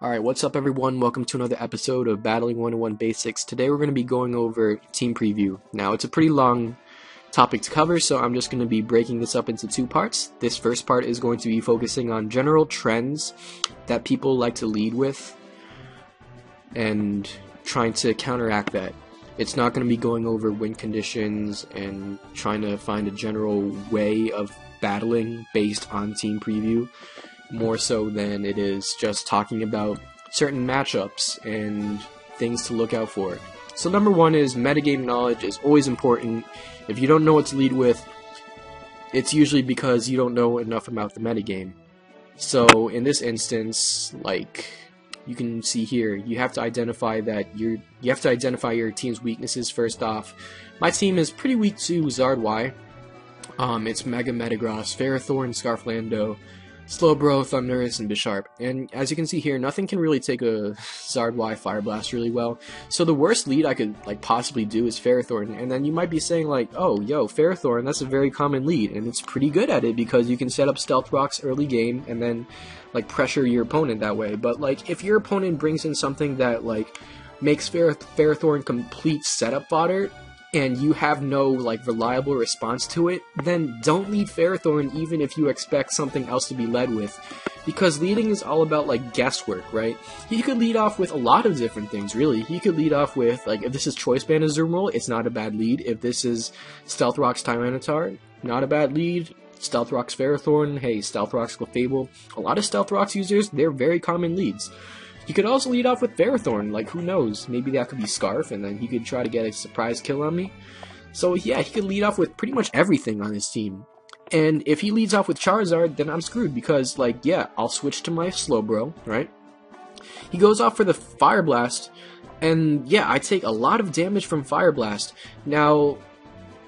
Alright, what's up everyone? Welcome to another episode of Battling 101 Basics. Today we're going to be going over team preview. Now, it's a pretty long topic to cover, so I'm just going to be breaking this up into two parts. This first part is going to be focusing on general trends that people like to lead with and trying to counteract that. It's not going to be going over win conditions and trying to find a general way of battling based on team preview, more so than it is just talking about certain matchups and things to look out for. So number one is metagame knowledge is always important. If you don't know what to lead with, it's usually because you don't know enough about the metagame. So in this instance, like you can see here, you have to identify that you have to identify your team's weaknesses first off. My team is pretty weak to Zard Y. It's Mega Metagross, Ferrothorn, Scarflando, Slowbro, Thundurus, and Bisharp. And as you can see here, nothing can really take a Zard Y Fire Blast really well. So the worst lead I could possibly do is Ferrothorn. And then you might be saying oh, yo, Ferrothorn, that's a very common lead. And it's pretty good at it because you can set up Stealth Rocks early game and then pressure your opponent that way. But if your opponent brings in something that makes Ferrothorn complete setup fodder, and you have no reliable response to it, then don't lead Ferrothorn even if you expect something else to be led with, because leading is all about guesswork, right? You could lead off with a lot of different things, really. You could lead off with if this is Choice Band Azumarill, it's not a bad lead. If this is Stealth Rocks Tyranitar, not a bad lead. Stealth Rocks Ferrothorn, hey, Stealth Rocks Clefable. A lot of Stealth Rocks users, they're very common leads. You could also lead off with Ferrothorn, who knows, maybe that could be Scarf, and then he could try to get a surprise kill on me. So yeah, he could lead off with pretty much everything on his team. And if he leads off with Charizard, then I'm screwed, because, yeah, I'll switch to my Slowbro, right? He goes off for the Fire Blast, and yeah, I take a lot of damage from Fire Blast. Now,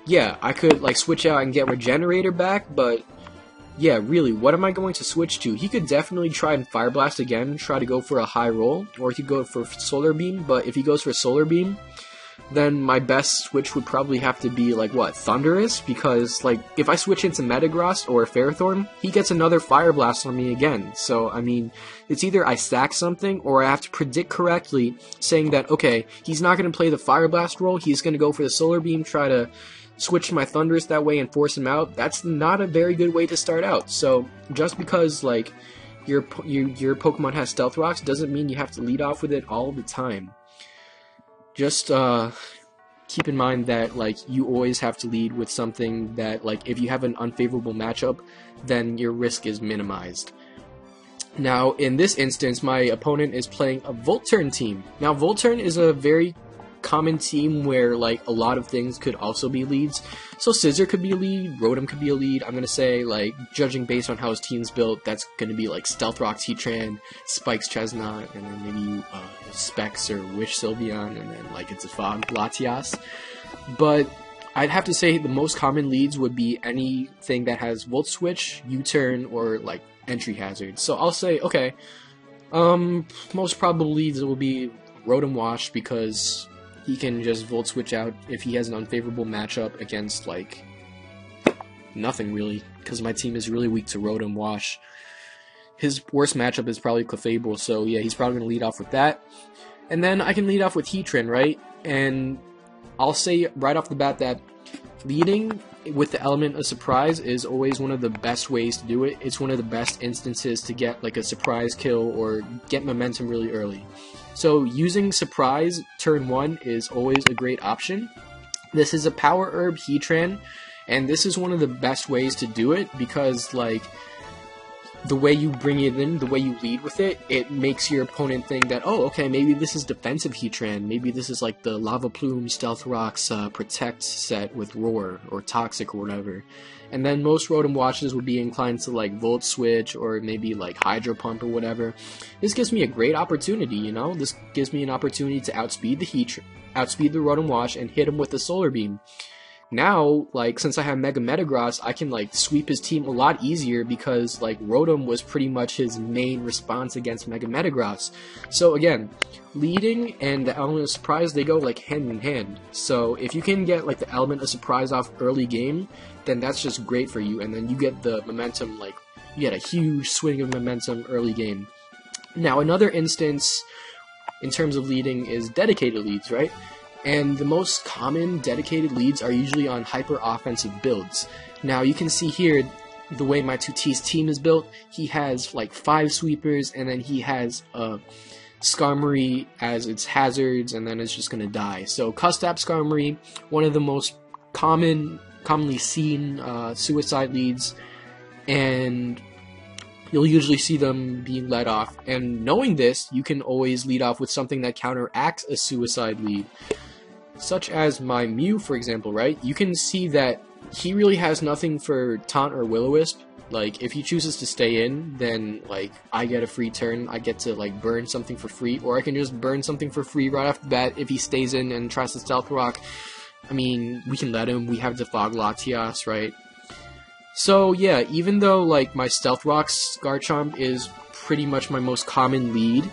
yeah, I could, switch out and get Regenerator back, but yeah, really, what am I going to switch to? He could definitely try and Fire Blast again, try to go for a high roll, or he could go for Solar Beam, but if he goes for Solar Beam, then my best switch would probably have to be, Thundurus, because, if I switch into Metagross or Ferrothorn, he gets another Fire Blast on me again. So, I mean, it's either I stack something, or I have to predict correctly, saying that, okay, he's not going to play the Fire Blast roll, he's going to go for the Solar Beam, try to switch to my Thundurus that way and force him out. That's not a very good way to start out. So just because your Pokemon has Stealth Rocks doesn't mean you have to lead off with it all the time. Just keep in mind that you always have to lead with something that if you have an unfavorable matchup, then your risk is minimized. Now in this instance, my opponent is playing a Volturn team. Now Volturn is a very common team where a lot of things could also be leads. So Scizor could be a lead, Rotom could be a lead. I'm gonna say judging based on how his team's built, that's gonna be Stealth Rocks Heatran, Spikes Chestnut, and then maybe Specs or Wish Sylveon, and then it's a Fog Latias. But I'd have to say the most common leads would be anything that has Volt Switch, U-Turn, or Entry Hazard. So I'll say, okay, most probable leads will be Rotom Wash, because he can just Volt Switch out if he has an unfavorable matchup against, nothing really, because my team is really weak to Rotom Wash. His worst matchup is probably Clefable, so yeah, he's probably going to lead off with that. And then I can lead off with Heatran, right? And I'll say right off the bat that leading with the element of surprise is always one of the best ways to do it. It's one of the best instances to get a surprise kill or get momentum really early. So using Surprise turn 1 is always a great option. This is a Power Herb Heatran, and this is one of the best ways to do it because the way you bring it in, the way you lead with it, it makes your opponent think that, oh, okay, maybe this is defensive Heatran, maybe this is the Lava Plume, Stealth Rocks, Protect set with Roar, or Toxic, or whatever. And then most Rotom Watches would be inclined to Volt Switch, or maybe Hydro Pump or whatever. This gives me a great opportunity, you know? This gives me an opportunity to outspeed the outspeed the Rotom Wash, and hit him with the Solar Beam. Now, since I have Mega Metagross, I can, sweep his team a lot easier because, Rotom was pretty much his main response against Mega Metagross. So, again, leading and the element of surprise, they go, hand in hand. So, if you can get, the element of surprise off early game, then that's just great for you, and then you get the momentum, you get a huge swing of momentum early game. Now, another instance in terms of leading is dedicated leads, right? And the most common dedicated leads are usually on hyper-offensive builds. Now, you can see here the way my 2T's team is built. He has like 5 sweepers, and then he has Skarmory as its hazards, and then it's just going to die. So, Custap Skarmory, one of the most commonly seen suicide leads, and you'll usually see them being led off. And knowing this, you can always lead off with something that counteracts a suicide lead, such as my Mew, for example, right? You can see that he really has nothing for Taunt or Will-O-Wisp. Like, if he chooses to stay in, then, like, I get a free turn. I get to, like, burn something for free, or I can just burn something for free right off the bat if he stays in and tries to Stealth Rock. I mean, we can let him. We have the Fog Latias, right? So, yeah, even though, like, my Stealth Rock Garchomp is pretty much my most common lead,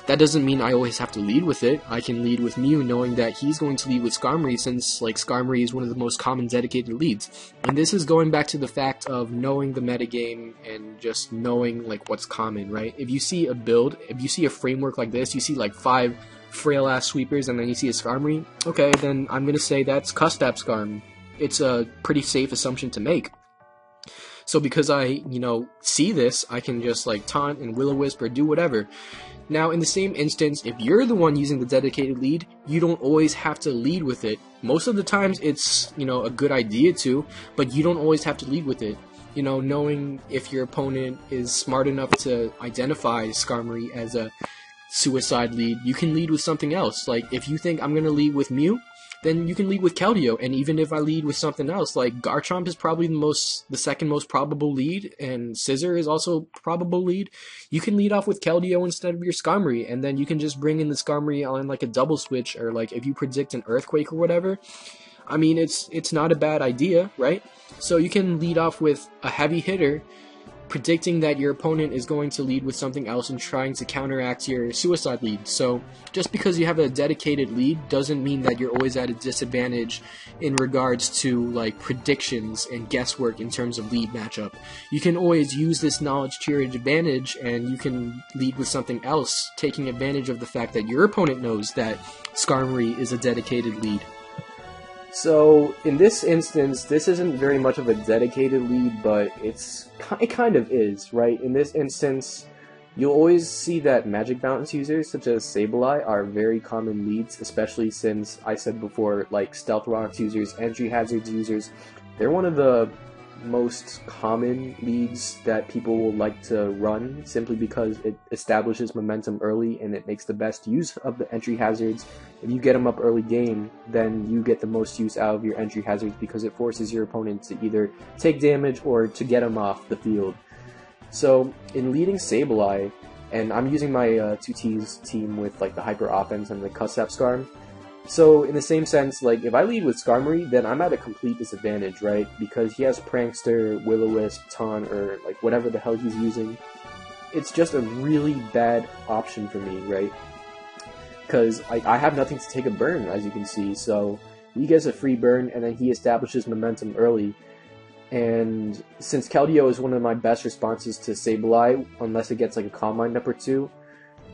that doesn't mean I always have to lead with it. I can lead with Mew knowing that he's going to lead with Skarmory, since, like, Skarmory is one of the most common dedicated leads. And this is going back to the fact of knowing the metagame and just knowing, like, what's common, right? If you see a build, if you see a framework like this, you see, like, 5 frail-ass sweepers, and then you see a Skarmory, okay, then I'm gonna say that's Custap Skarm. It's a pretty safe assumption to make. So because I, see this, I can just, like, taunt and Will-O-Wisp or do whatever. Now, in the same instance, if you're the one using the dedicated lead, you don't always have to lead with it. Most of the times, it's, a good idea to, but you don't always have to lead with it. Knowing if your opponent is smart enough to identify Skarmory as a suicide lead, you can lead with something else. Like, if you think I'm going to lead with Mew, then you can lead with Keldeo. And even if I lead with something else, like Garchomp is probably the second most probable lead, and Scissor is also probable lead, you can lead off with Keldeo instead of your Skarmory, and then you can just bring in the Skarmory on like a double switch, or like if you predict an Earthquake or whatever. I mean, it's not a bad idea, right? So you can lead off with a heavy hitter, predicting that your opponent is going to lead with something else and trying to counteract your suicide lead. So just because you have a dedicated lead doesn't mean that you're always at a disadvantage in regards to like predictions and guesswork in terms of lead matchup. You can always use this knowledge to your advantage, and you can lead with something else, taking advantage of the fact that your opponent knows that Skarmory is a dedicated lead. So, in this instance, this isn't very much of a dedicated lead, but it kind of is, right? In this instance, you'll always see that Magic Balance users, such as Sableye, are very common leads, especially since, I said before, like, Stealth Rocks users, Entry Hazards users, they're one of the most common leads that people will like to run, simply because it establishes momentum early and it makes the best use of the entry hazards. If you get them up early game, then you get the most use out of your entry hazards, because it forces your opponent to either take damage or to get them off the field. So in leading Sableye, and I'm using my 2T's team with like the hyper offense and the Custap Skarm. So, in the same sense, like, if I lead with Skarmory, then I'm at a complete disadvantage, right? Because he has Prankster, Will-O-Wisp, Taunt, or, like, whatever the hell he's using. It's just a really bad option for me, right? Because I have nothing to take a burn, as you can see, so he gets a free burn, and then he establishes momentum early. And since Keldeo is one of my best responses to Sableye, unless it gets, like, a Calm Mind up or two,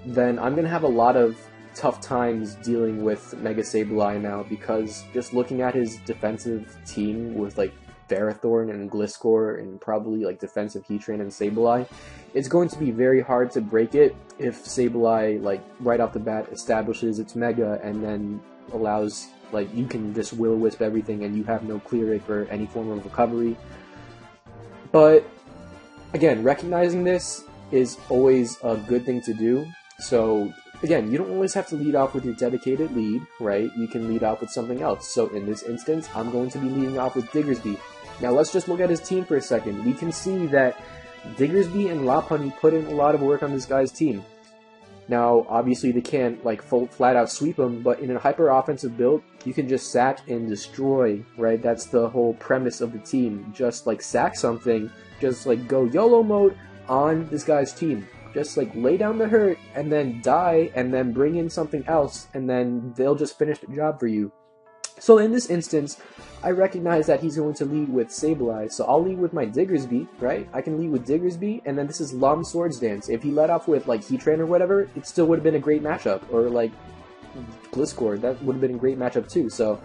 then I'm going to have a lot of tough times dealing with Mega Sableye now, because just looking at his defensive team with like Ferrothorn and Gliscor and probably like defensive Heatran and Sableye, it's going to be very hard to break it if Sableye like right off the bat establishes its Mega and then allows like you can just Will-O-Wisp everything and you have no clear rate for any form of recovery. But again, recognizing this is always a good thing to do. So again, you don't always have to lead off with your dedicated lead, right? You can lead off with something else. So in this instance, I'm going to be leading off with Diggersby. Now let's just look at his team for a second. We can see that Diggersby and Lopunny put in a lot of work on this guy's team. Now, obviously they can't like flat out sweep him, but in a hyper offensive build, you can just sack and destroy, right? That's the whole premise of the team. Just like sack something, just like go YOLO mode on this guy's team. Just like lay down the hurt and then die and then bring in something else and then they'll just finish the job for you. So in this instance, I recognize that he's going to lead with Sableye, so I'll lead with my Diggersby, right? I can lead with Diggersby, and then this is Lum Swords Dance. If he led off with, like, Heatran or whatever, it still would have been a great matchup. Or, like, Gliscor, that would have been a great matchup too. So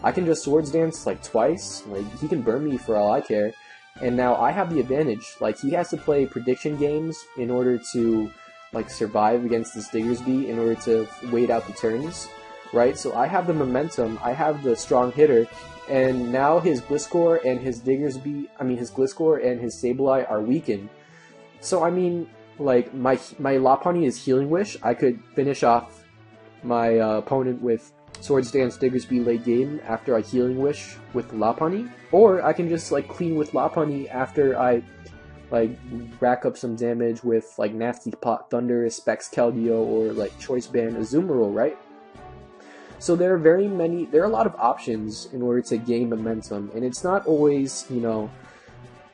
I can just Swords Dance, like, twice. Like, he can burn me for all I care. And now I have the advantage. Like, he has to play prediction games in order to, like, survive against this Diggersby, in order to wait out the turns, right? So I have the momentum, I have the strong hitter, and now his Gliscor and his his Gliscor and his Sableye are weakened. So I mean, like, my Lopunny is Healing Wish. I could finish off my opponent with Swords Dance Diggersby late game after I Healing Wish with Lopunny, or I can just, like, clean with Lopunny after I, like, rack up some damage with, like, Nasty Pot Thunder, Specs Keldeo, or, like, Choice Band Azumarill, right? So there are a lot of options in order to gain momentum, and it's not always, you know,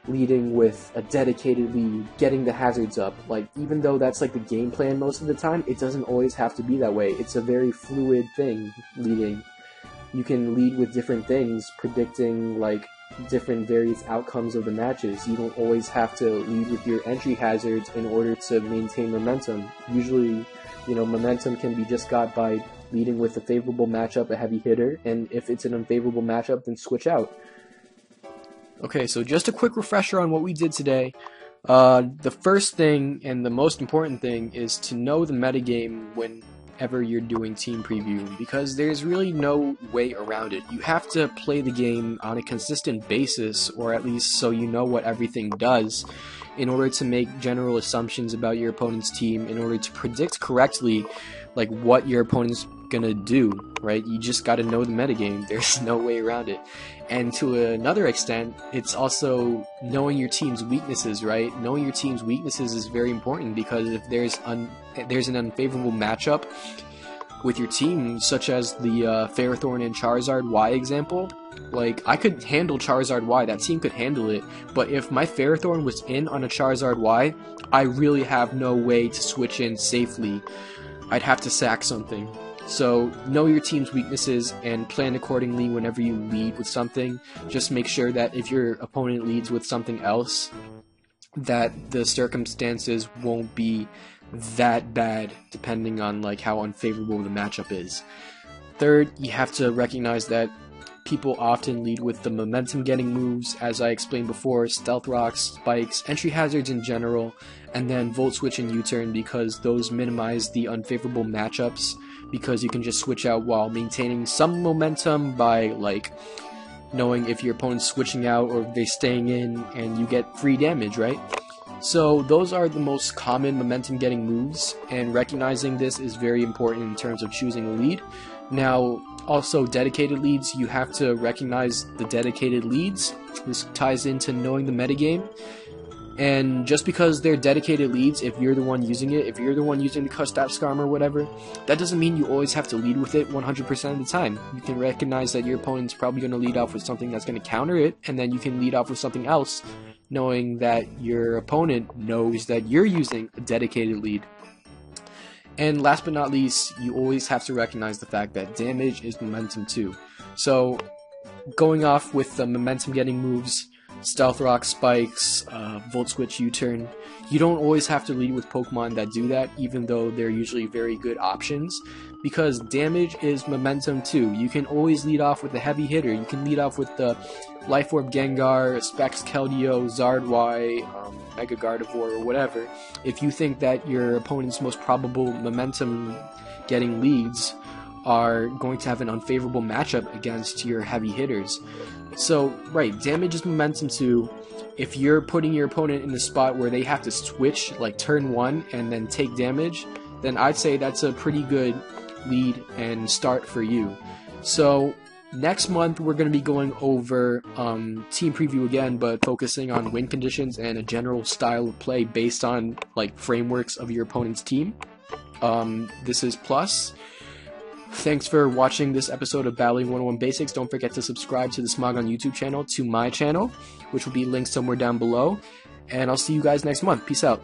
leading with a dedicated lead, getting the hazards up. Like, even though that's, like, the game plan most of the time, it doesn't always have to be that way. It's a very fluid thing, leading. You can lead with different things, predicting, like, different various outcomes of the matches. You don't always have to lead with your entry hazards in order to maintain momentum. Usually, you know, momentum can be just got by leading with a favorable matchup, a heavy hitter, and if it's an unfavorable matchup, then switch out. Okay, so just a quick refresher on what we did today. The first thing, and the most important thing, is to know the metagame whenever you're doing team preview, because there's really no way around it. You have to play the game on a consistent basis, or at least so you know what everything does, in order to make general assumptions about your opponent's team, in order to predict correctly, like, what your opponent's gonna do, right? You just gotta know the metagame. There's no way around it. And to another extent, it's also knowing your team's weaknesses, right? Knowing your team's weaknesses is very important, because if there's an unfavorable matchup with your team, such as the Ferrothorn and Charizard Y example, like, I could handle Charizard Y, that team could handle it, but if my Ferrothorn was in on a Charizard Y, I really have no way to switch in safely. I'd have to sack something. So know your team's weaknesses and plan accordingly whenever you lead with something. Just make sure that if your opponent leads with something else, that the circumstances won't be that bad, depending on, like, how unfavorable the matchup is. Third, you have to recognize that people often lead with the momentum getting moves, as I explained before, Stealth Rocks, Spikes, entry hazards in general, and then Volt Switch and U-Turn, because those minimize the unfavorable matchups, because you can just switch out while maintaining some momentum by, like, knowing if your opponent's switching out or if they're staying in, and you get free damage, right? So those are the most common momentum getting moves, and recognizing this is very important in terms of choosing a lead. Now, also dedicated leads, you have to recognize the dedicated leads. This ties into knowing the metagame. And just because they're dedicated leads, if you're the one using it, if you're the one using the Custap Skarm or whatever, that doesn't mean you always have to lead with it 100% of the time. You can recognize that your opponent's probably going to lead off with something that's going to counter it, and then you can lead off with something else, knowing that your opponent knows that you're using a dedicated lead. And last but not least, you always have to recognize the fact that damage is momentum too. So going off with the momentum getting moves, Stealth Rock, Spikes, Volt Switch, U-Turn, you don't always have to lead with Pokemon that do that, even though they're usually very good options, because damage is momentum too. You can always lead off with a heavy hitter. You can lead off with the Life Orb Gengar, Specs Keldeo, Zard Y, Mega Gardevoir, or whatever. If you think that your opponent's most probable momentum getting leads are going to have an unfavorable matchup against your heavy hitters. So, right, damage is momentum too. If you're putting your opponent in the spot where they have to switch, like turn 1, and then take damage, then I'd say that's a pretty good lead and start for you. So, next month we're going to be going over team preview again, but focusing on win conditions and a general style of play based on, like, frameworks of your opponent's team. This is Plus. Thanks for watching this episode of Battling 101 Basics. Don't forget to subscribe to the Smogon YouTube channel, to my channel, which will be linked somewhere down below. And I'll see you guys next month. Peace out.